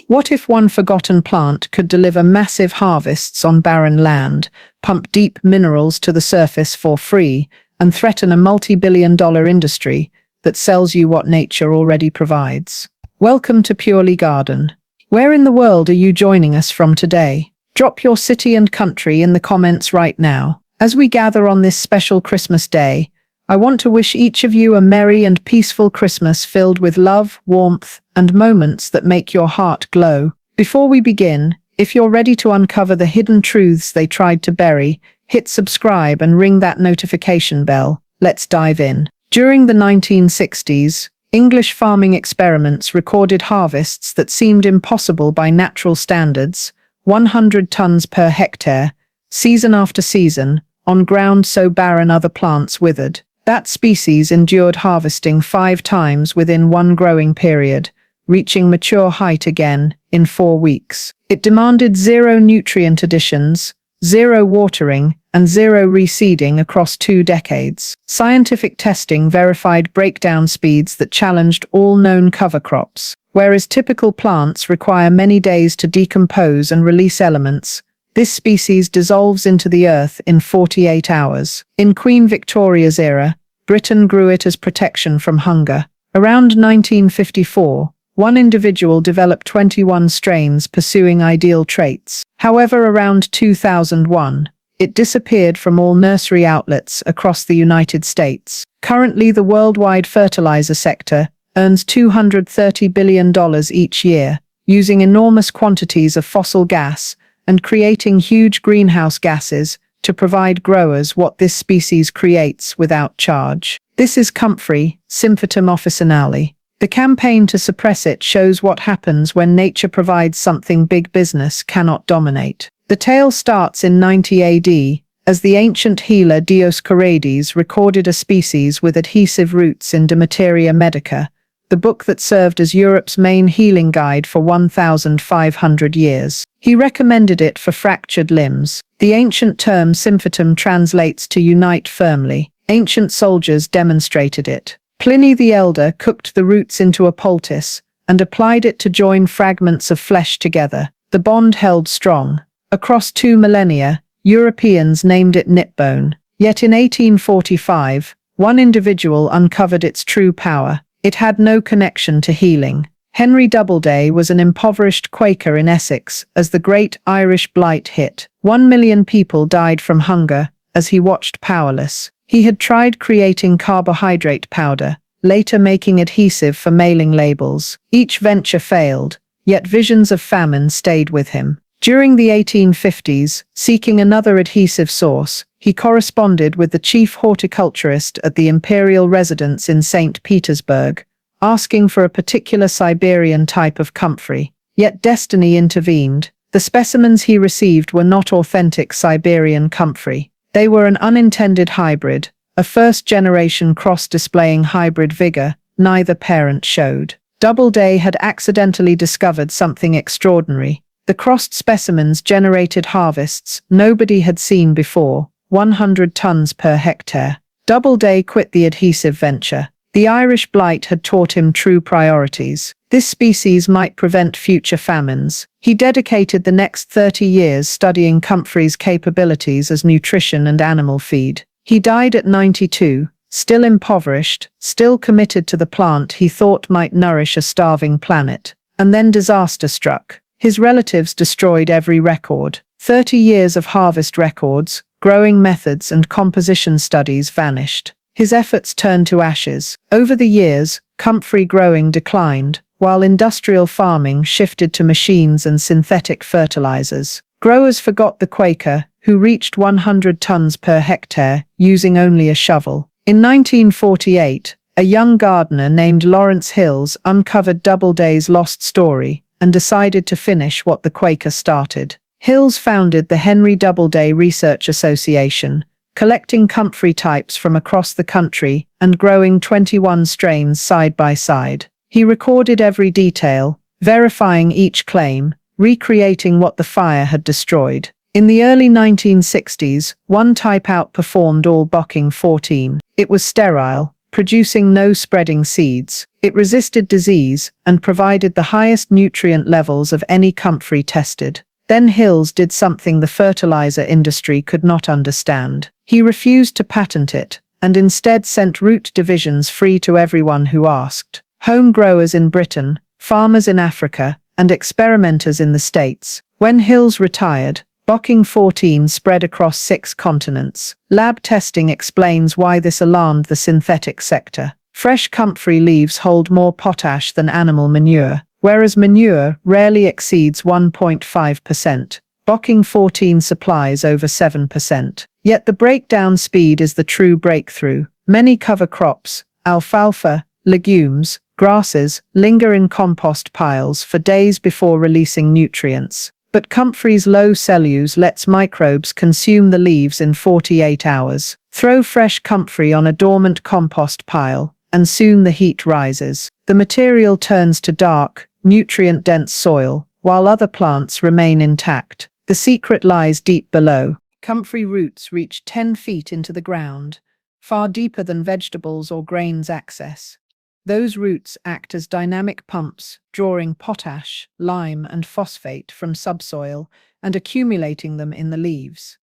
What if one forgotten plant could deliver massive harvests on barren land, pump deep minerals to the surface for free, and threaten a multi-billion-dollar industry that sells you what nature already provides? Welcome to Purely Garden. Where in the world are you joining us from today? Drop your city and country in the comments right now. As we gather on this special Christmas day, I want to wish each of you a merry and peaceful Christmas filled with love, warmth, and moments that make your heart glow. Before we begin, if you're ready to uncover the hidden truths they tried to bury, hit subscribe and ring that notification bell. Let's dive in. During the 1960s, English farming experiments recorded harvests that seemed impossible by natural standards, 100 tons per hectare, season after season, on ground so barren other plants withered. That species endured harvesting 5 times within one growing period, reaching mature height again in 4 weeks. It demanded 0 nutrient additions, 0 watering, and 0 reseeding across 2 decades. Scientific testing verified breakdown speeds that challenged all known cover crops. Whereas typical plants require many days to decompose and release elements, this species dissolves into the earth in 48 hours. In Queen Victoria's era, Britain grew it as protection from hunger. Around 1954, one individual developed 21 strains pursuing ideal traits. However, around 2001, it disappeared from all nursery outlets across the United States. Currently, the worldwide fertilizer sector earns $230 billion each year, using enormous quantities of fossil gas and creating huge greenhouse gases to provide growers what this species creates without charge. This is comfrey, Symphytum officinale. The campaign to suppress it shows what happens when nature provides something big business cannot dominate. The tale starts in 90 AD, as the ancient healer Dioscorides recorded a species with adhesive roots in De Materia Medica, the book that served as Europe's main healing guide for 1,500 years. He recommended it for fractured limbs. The ancient term symphytum translates to unite firmly. Ancient soldiers demonstrated it. Pliny the Elder cooked the roots into a poultice and applied it to join fragments of flesh together. The bond held strong. Across 2 millennia, Europeans named it knitbone. Yet in 1845, one individual uncovered its true power. It had no connection to healing. Henry Doubleday was an impoverished Quaker in Essex as the Great Irish Blight hit. 1 million people died from hunger as he watched powerless. He had tried creating carbohydrate powder, later making adhesive for mailing labels. Each venture failed, yet visions of famine stayed with him. During the 1850s, seeking another adhesive source, he corresponded with the chief horticulturist at the imperial residence in St. Petersburg, asking for a particular Siberian type of comfrey. Yet destiny intervened. The specimens he received were not authentic Siberian comfrey. They were an unintended hybrid, a first-generation cross displaying hybrid vigor neither parent showed. Doubleday had accidentally discovered something extraordinary. The crossed specimens generated harvests nobody had seen before, 100 tons per hectare. Doubleday quit the adhesive venture. The Irish blight had taught him true priorities. This species might prevent future famines. He dedicated the next 30 years studying comfrey's capabilities as nutrition and animal feed. He died at 92, still impoverished, still committed to the plant he thought might nourish a starving planet. And then disaster struck. His relatives destroyed every record. 30 years of harvest records, growing methods and composition studies vanished. His efforts turned to ashes. Over the years, comfrey growing declined, while industrial farming shifted to machines and synthetic fertilizers. Growers forgot the Quaker, who reached 100 tons per hectare using only a shovel. In 1948, a young gardener named Lawrence Hills uncovered Doubleday's lost story and decided to finish what the Quaker started. Hills founded the Henry Doubleday Research Association, collecting comfrey types from across the country and growing 21 strains side by side. He recorded every detail, verifying each claim, recreating what the fire had destroyed. In the early 1960s, one type outperformed all Bocking 14. It was sterile, producing no spreading seeds. It resisted disease and provided the highest nutrient levels of any comfrey tested. Then Hills did something the fertilizer industry could not understand. He refused to patent it, and instead sent root divisions free to everyone who asked. Home growers in Britain, farmers in Africa, and experimenters in the States. When Hills retired, Bocking 14 spread across 6 continents. Lab testing explains why this alarmed the synthetic sector. Fresh comfrey leaves hold more potash than animal manure, whereas manure rarely exceeds 1.5%. Bocking 14 supplies over 7%. Yet the breakdown speed is the true breakthrough. Many cover crops, alfalfa, legumes, grasses, linger in compost piles for days before releasing nutrients. But comfrey's low cellulose lets microbes consume the leaves in 48 hours. Throw fresh comfrey on a dormant compost pile, and soon the heat rises. The material turns to dark, nutrient-dense soil, while other plants remain intact. The secret lies deep below. Comfrey roots reach 10 feet into the ground, far deeper than vegetables or grains access. Those roots act as dynamic pumps, drawing potash, lime, and phosphate from subsoil and accumulating them in the leaves.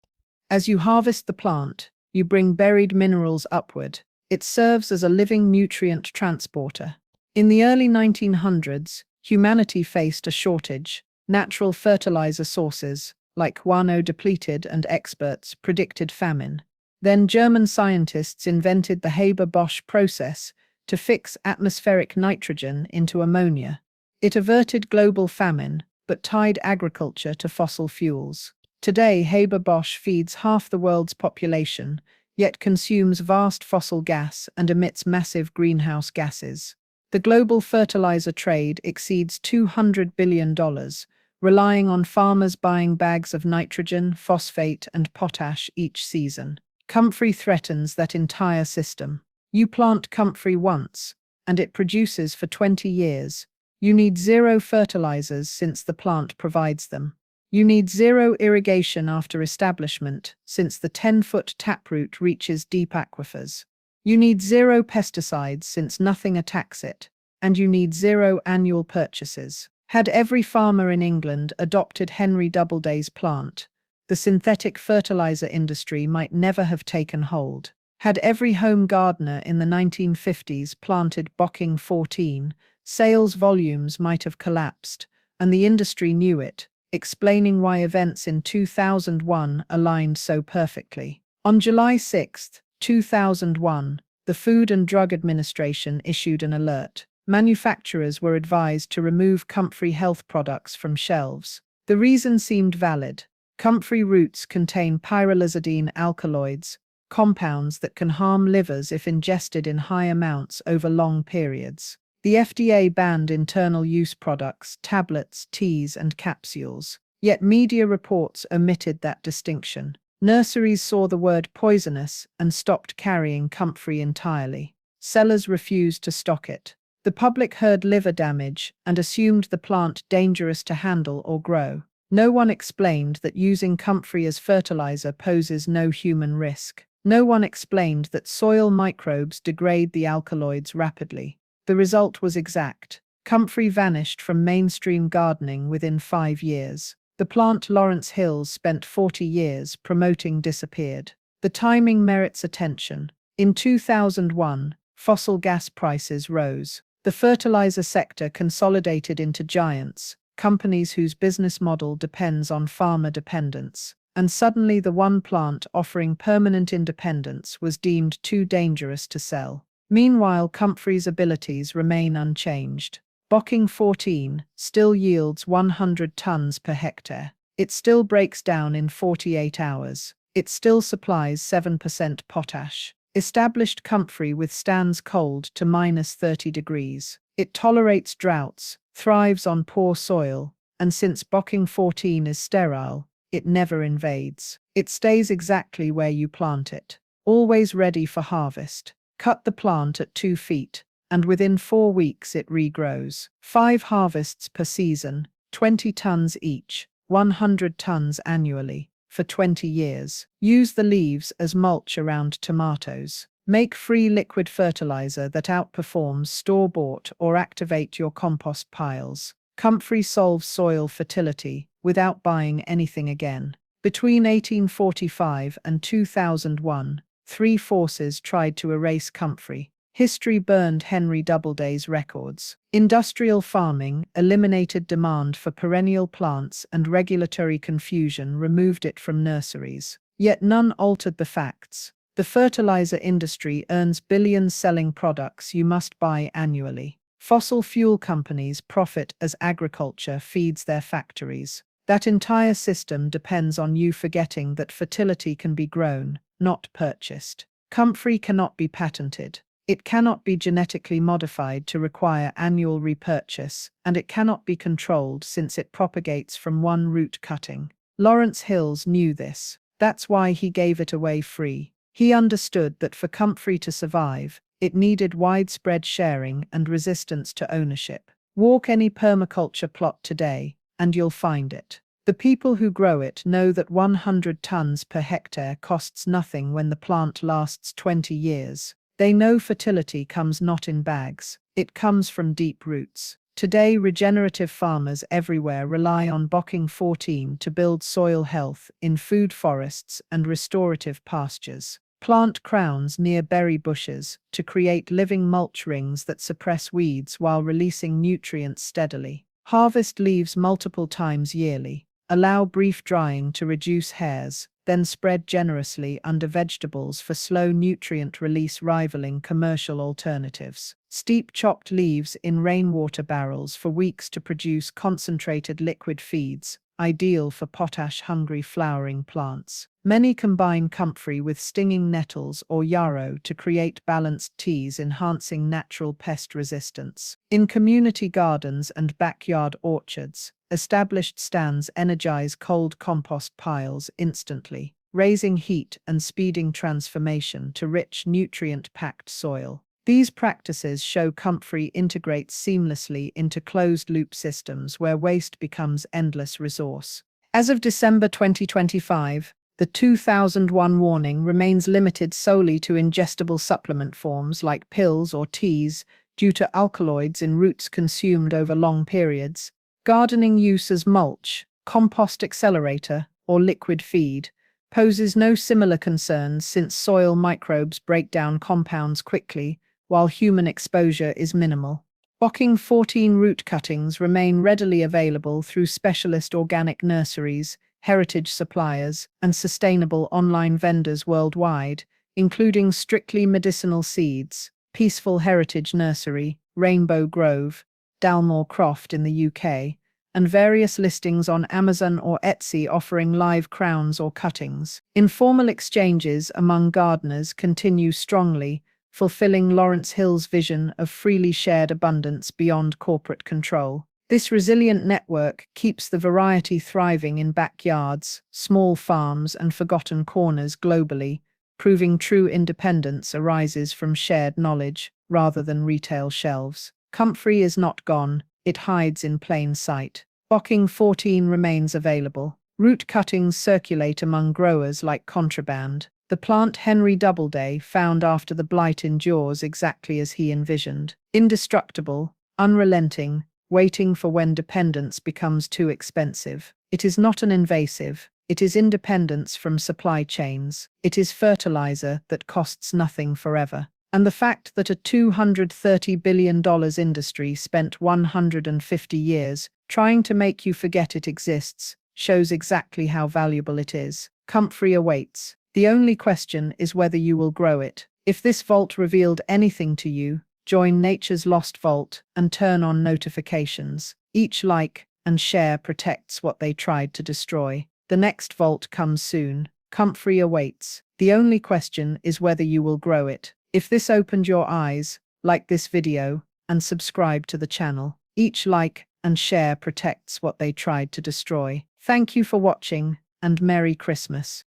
As you harvest the plant, you bring buried minerals upward. It serves as a living nutrient transporter. In the early 1900s, humanity faced a shortage. Natural fertilizer sources, like guano, depleted, and experts predicted famine. Then German scientists invented the Haber-Bosch process to fix atmospheric nitrogen into ammonia. It averted global famine, but tied agriculture to fossil fuels. Today, Haber-Bosch feeds half the world's population, yet consumes vast fossil gas and emits massive greenhouse gases. The global fertilizer trade exceeds $200 billion, relying on farmers buying bags of nitrogen, phosphate, and potash each season. Comfrey threatens that entire system. You plant comfrey once, and it produces for 20 years. You need zero fertilizers since the plant provides them. You need zero irrigation after establishment, since the 10-foot taproot reaches deep aquifers. You need zero pesticides since nothing attacks it. And you need zero annual purchases. Had every farmer in England adopted Henry Doubleday's plant, the synthetic fertilizer industry might never have taken hold. Had every home gardener in the 1950s planted Bocking 14, sales volumes might have collapsed, and the industry knew it, explaining why events in 2001 aligned so perfectly. On July 6, 2001, the Food and Drug Administration issued an alert. Manufacturers were advised to remove comfrey health products from shelves. The reason seemed valid. Comfrey roots contain pyrrolizidine alkaloids, compounds that can harm livers if ingested in high amounts over long periods. The FDA banned internal use products, tablets, teas, and capsules. Yet media reports omitted that distinction. Nurseries saw the word poisonous and stopped carrying comfrey entirely. Sellers refused to stock it. The public heard liver damage and assumed the plant dangerous to handle or grow. No one explained that using comfrey as fertilizer poses no human risk. No one explained that soil microbes degrade the alkaloids rapidly. The result was exact. Comfrey vanished from mainstream gardening within 5 years. The plant Lawrence Hills spent 40 years promoting disappeared. The timing merits attention. In 2001, fossil gas prices rose. The fertilizer sector consolidated into giants, companies whose business model depends on farmer dependence. And suddenly the one plant offering permanent independence was deemed too dangerous to sell. Meanwhile, comfrey's abilities remain unchanged. Bocking 14 still yields 100 tons per hectare. It still breaks down in 48 hours. It still supplies 7% potash. Established comfrey withstands cold to -30 degrees. It tolerates droughts, thrives on poor soil, and since Bocking 14 is sterile, it never invades. It stays exactly where you plant it, always ready for harvest. Cut the plant at 2 feet, and within 4 weeks it regrows. 5 harvests per season, 20 tons each, 100 tons annually, for 20 years. Use the leaves as mulch around tomatoes. Make free liquid fertilizer that outperforms store-bought or activate your compost piles. Comfrey solves soil fertility without buying anything again. Between 1845 and 2001, three forces tried to erase comfrey. History burned Henry Doubleday's records. Industrial farming eliminated demand for perennial plants, and regulatory confusion removed it from nurseries. Yet none altered the facts. The fertilizer industry earns billions selling products you must buy annually. Fossil fuel companies profit as agriculture feeds their factories. That entire system depends on you forgetting that fertility can be grown, not purchased. Comfrey cannot be patented. It cannot be genetically modified to require annual repurchase, and it cannot be controlled since it propagates from one root cutting. Lawrence Hills knew this. That's why he gave it away free. He understood that for comfrey to survive, it needed widespread sharing and resistance to ownership. Walk any permaculture plot today, and you'll find it. The people who grow it know that 100 tons per hectare costs nothing when the plant lasts 20 years. They know fertility comes not in bags, it comes from deep roots. Today, regenerative farmers everywhere rely on Bocking 14 to build soil health in food forests and restorative pastures. Plant crowns near berry bushes to create living mulch rings that suppress weeds while releasing nutrients steadily. Harvest leaves multiple times yearly. Allow brief drying to reduce hairs, then spread generously under vegetables for slow nutrient release rivaling commercial alternatives. Steep chopped leaves in rainwater barrels for weeks to produce concentrated liquid feeds, ideal for potash-hungry flowering plants. Many combine comfrey with stinging nettles or yarrow to create balanced teas, enhancing natural pest resistance. In community gardens and backyard orchards, established stands energize cold compost piles instantly, raising heat and speeding transformation to rich, nutrient-packed soil. These practices show comfrey integrates seamlessly into closed-loop systems where waste becomes endless resource. As of December 2025, the 2001 warning remains limited solely to ingestible supplement forms like pills or teas due to alkaloids in roots consumed over long periods. Gardening use as mulch, compost accelerator, or liquid feed poses no similar concerns since soil microbes break down compounds quickly, while human exposure is minimal. Bocking 14 root cuttings remain readily available through specialist organic nurseries, heritage suppliers, and sustainable online vendors worldwide, including Strictly Medicinal Seeds, Peaceful Heritage Nursery, Rainbow Grove, Dalmore Croft in the UK, and various listings on Amazon or Etsy offering live crowns or cuttings. Informal exchanges among gardeners continue strongly, fulfilling Lawrence Hill's vision of freely shared abundance beyond corporate control. This resilient network keeps the variety thriving in backyards, small farms, and forgotten corners globally, proving true independence arises from shared knowledge rather than retail shelves. Comfrey is not gone, it hides in plain sight. Bocking 14 remains available. Root cuttings circulate among growers like contraband. The plant Henry Doubleday found after the blight endures exactly as he envisioned. Indestructible, unrelenting, waiting for when dependence becomes too expensive. It is not an invasive, it is independence from supply chains. It is fertilizer that costs nothing forever. And the fact that a $230 billion industry spent 150 years trying to make you forget it exists shows exactly how valuable it is. Comfrey awaits. The only question is whether you will grow it. If this vault revealed anything to you, join Nature's Lost Vault and turn on notifications. Each like and share protects what they tried to destroy. The next vault comes soon. Comfrey awaits. The only question is whether you will grow it. If this opened your eyes, like this video and subscribe to the channel. Each like and share protects what they tried to destroy. Thank you for watching, and Merry Christmas.